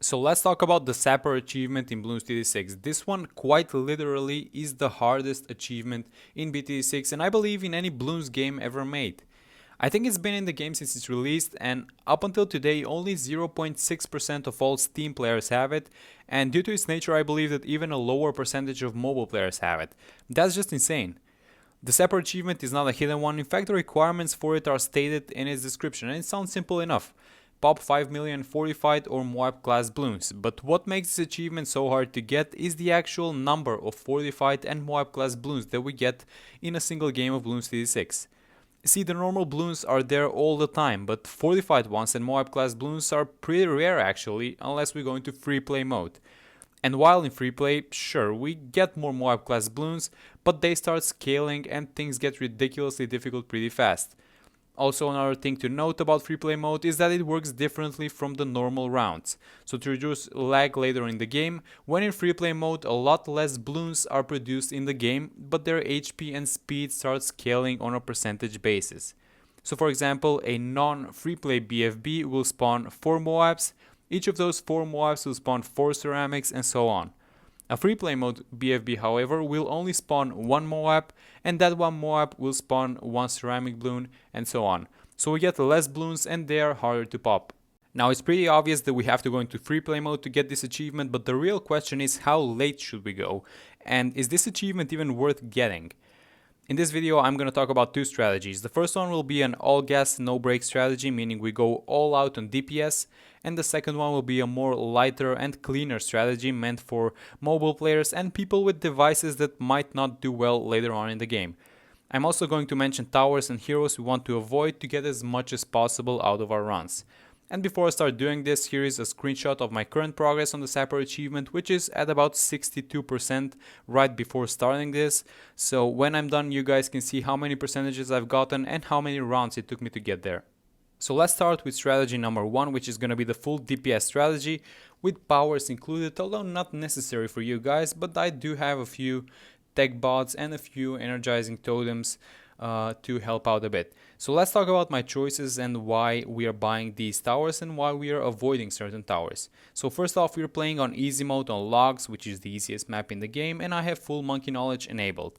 So let's talk about the Sapper achievement in Bloons BTD6. This one quite literally is the hardest achievement in BTD6 and I believe in any Bloons game ever made. I think it's been in the game since it's released, and up until today only 0.6% of all Steam players have it, and due to its nature I believe that even a lower percentage of mobile players have it. That's just insane. The Sapper achievement is not a hidden one. In fact, the requirements for it are stated in its description and it sounds simple enough. Pop 5 million fortified or Moab class Bloons, but what makes this achievement so hard to get is the actual number of fortified and Moab class Bloons that we get in a single game of Bloons TD6. See, the normal Bloons are there all the time, but fortified ones and Moab class Bloons are pretty rare actually, unless we go into free play mode. And while in free play, sure, we get more Moab class Bloons, but they start scaling and things get ridiculously difficult pretty fast. Also, another thing to note about free play mode is that it works differently from the normal rounds. So to reduce lag later in the game, when in free play mode a lot less Bloons are produced in the game, but their HP and speed start scaling on a percentage basis. So for example, a non-free play BFB will spawn 4 Moabs, each of those 4 Moabs will spawn 4 ceramics and so on. A free play mode BFB, however, will only spawn 1 Moab, and that 1 Moab will spawn 1 ceramic Bloon, and so on. So we get less Bloons and they are harder to pop. Now it's pretty obvious that we have to go into free play mode to get this achievement, but the real question is how late should we go? And is this achievement even worth getting? In this video I'm going to talk about two strategies. The first one will be an all gas no break strategy, meaning we go all out on DPS, and the second one will be a more lighter and cleaner strategy meant for mobile players and people with devices that might not do well later on in the game. I'm also going to mention towers and heroes we want to avoid to get as much as possible out of our runs. And before I start doing this, here is a screenshot of my current progress on the Sapper achievement, which is at about 62% right before starting this. So when I'm done, you guys can see how many percentages I've gotten and how many rounds it took me to get there. So let's start with strategy number 1, which is going to be the full DPS strategy with powers included, although not necessary for you guys, but I do have a few tech bots and a few energizing totems to help out a bit. So let's talk about my choices and why we are buying these towers and why we are avoiding certain towers. So first off, we're playing on easy mode on logs, which is the easiest map in the game, and I have full monkey knowledge enabled.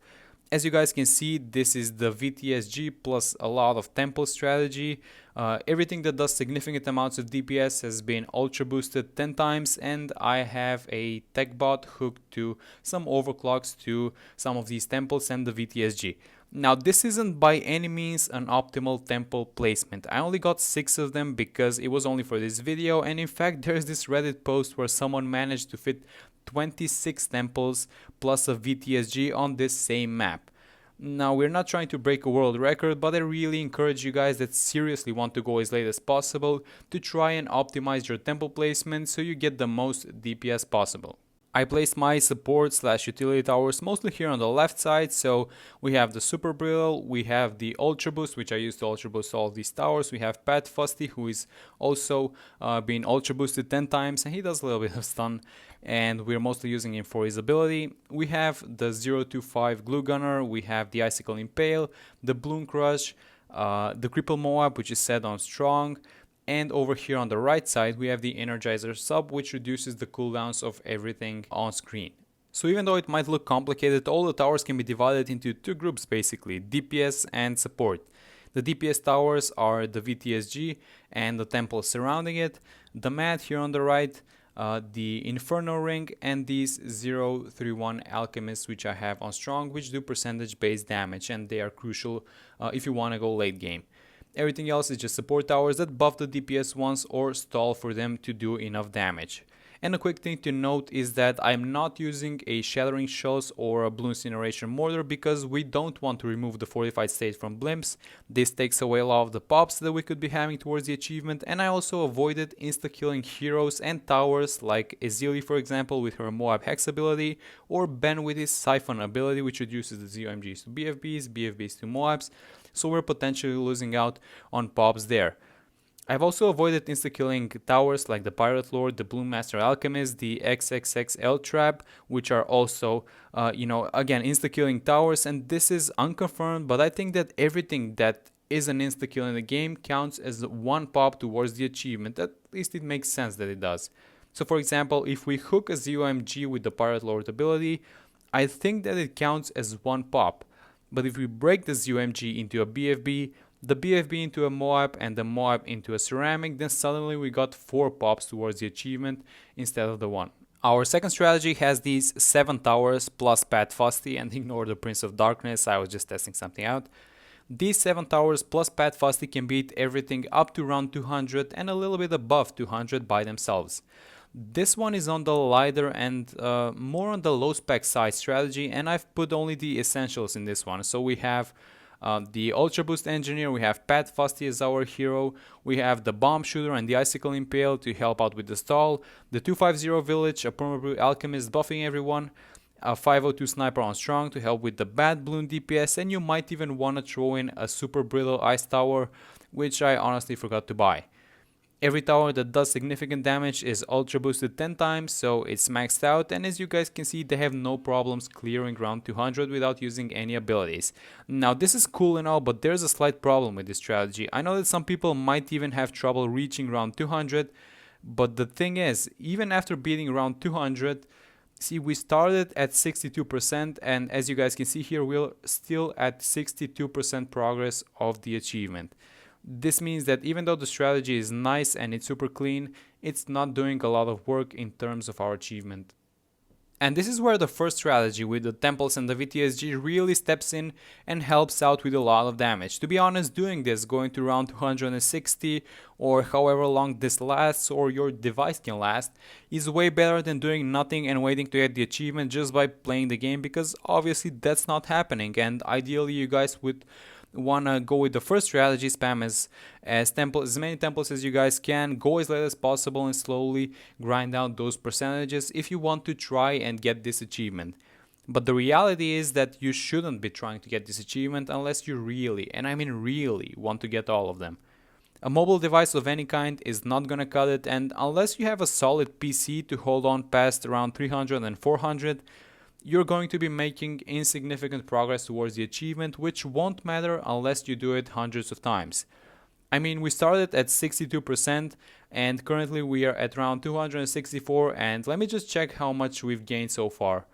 As you guys can see, this is the VTSG plus a lot of tempo strategy. Everything that does significant amounts of DPS has been ultra boosted 10 times, and I have a tech bot hooked to some overclocks to some of these temples and the VTSG. Now this isn't by any means an optimal temple placement. I only got 6 of them because it was only for this video, and in fact there's this Reddit post where someone managed to fit 26 temples plus a VTSG on this same map. Now we're not trying to break a world record, but I really encourage you guys that seriously want to go as late as possible to try and optimize your temple placement so you get the most DPS possible. I placed my support / utility towers mostly here on the left side, so we have the Super Brittle, we have the Ultra Boost, which I use to Ultra Boost all of these towers, we have Pat Fusty, who is also being Ultra Boosted 10 times, and he does a little bit of stun, and we're mostly using him for his ability. We have the 025 Glue Gunner, we have the Icicle Impale, the Bloon Crush, the Cripple Moab, which is set on Strong, and over here on the right side we have the Energizer Sub, which reduces the cooldowns of everything on screen. So even though it might look complicated, all the towers can be divided into two groups basically, DPS and support. The DPS towers are the VTSG and the temple surrounding it, the mat here on the right, the Inferno Ring, and these 031 Alchemists which I have on Strong, which do percentage based damage, and they are crucial if you want to go late game. Everything else is just support towers that buff the DPS ones or stall for them to do enough damage. And a quick thing to note is that I'm not using a Shattering Shells or a Blue Incineration Mortar because we don't want to remove the fortified state from blimps. This takes away a lot of the pops that we could be having towards the achievement, and I also avoided insta-killing heroes and towers like Ezili, for example, with her Moab Hex ability, or Ben with his Siphon ability, which reduces the ZOMGs to BFBs, BFBs to Moabs, so we're potentially losing out on pops there. I've also avoided insta-killing towers like the Pirate Lord, the Bloom Master Alchemist, the XXXL Trap, which are also, again, insta-killing towers, and this is unconfirmed, but I think that everything that is an insta-kill in the game counts as one pop towards the achievement. At least it makes sense that it does. So for example, if we hook a ZOMG with the Pirate Lord ability, I think that it counts as one pop. But if we break the ZOMG into a BFB, the BFB into a Moab, and the Moab into a Ceramic, then suddenly we got 4 pops towards the achievement instead of the 1. Our second strategy has these 7 towers plus Pat Fusty, and ignore the Prince of Darkness, I was just testing something out. These 7 towers plus Pat Fusty can beat everything up to round 200 and a little bit above 200 by themselves. This one is on the lighter and more on the low spec side strategy, and I've put only the essentials in this one. So we have the Ultra Boost Engineer, we have Pat Fusty as our hero, we have the Bomb Shooter and the Icicle Impale to help out with the stall, the 250 Village, a Permabrew Alchemist buffing everyone, a 502 Sniper on Strong to help with the bad Bloon DPS, and you might even want to throw in a Super Brittle Ice Tower, which I honestly forgot to buy. Every tower that does significant damage is ultra boosted 10 times, so it's maxed out, and as you guys can see, they have no problems clearing round 200 without using any abilities. Now this is cool and all, but there's a slight problem with this strategy. I know that some people might even have trouble reaching round 200, but the thing is, even after beating round 200, see, we started at 62%, and as you guys can see here, we're still at 62% progress of the achievement. This means that even though the strategy is nice and it's super clean, it's not doing a lot of work in terms of our achievement. And this is where the first strategy with the temples and the VTSG really steps in and helps out with a lot of damage. To be honest, doing this, going to round 260 or however long this lasts or your device can last, is way better than doing nothing and waiting to get the achievement just by playing the game, because obviously that's not happening, and ideally you guys would wanna go with the first strategy, spam as many temples as you guys can, go as late as possible and slowly grind out those percentages if you want to try and get this achievement. But the reality is that you shouldn't be trying to get this achievement unless you really, and I mean really, want to get all of them. A mobile device of any kind is not gonna cut it, and unless you have a solid PC to hold on past around 300 and 400, you're going to be making insignificant progress towards the achievement, which won't matter unless you do it hundreds of times. I mean, we started at 62% and currently we are at around 264, and let me just check how much we've gained so far.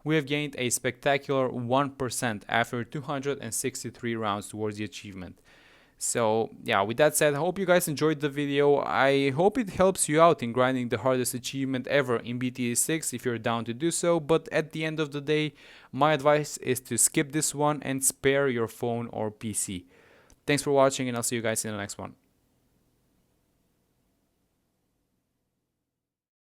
We have gained a spectacular 1% after 263 rounds towards the achievement. So yeah, with that said, I hope you guys enjoyed the video. I hope it helps you out in grinding the hardest achievement ever in BTD6 if you're down to do so, but at the end of the day, my advice is to skip this one and spare your phone or PC. Thanks for watching, and I'll see you guys in the next one.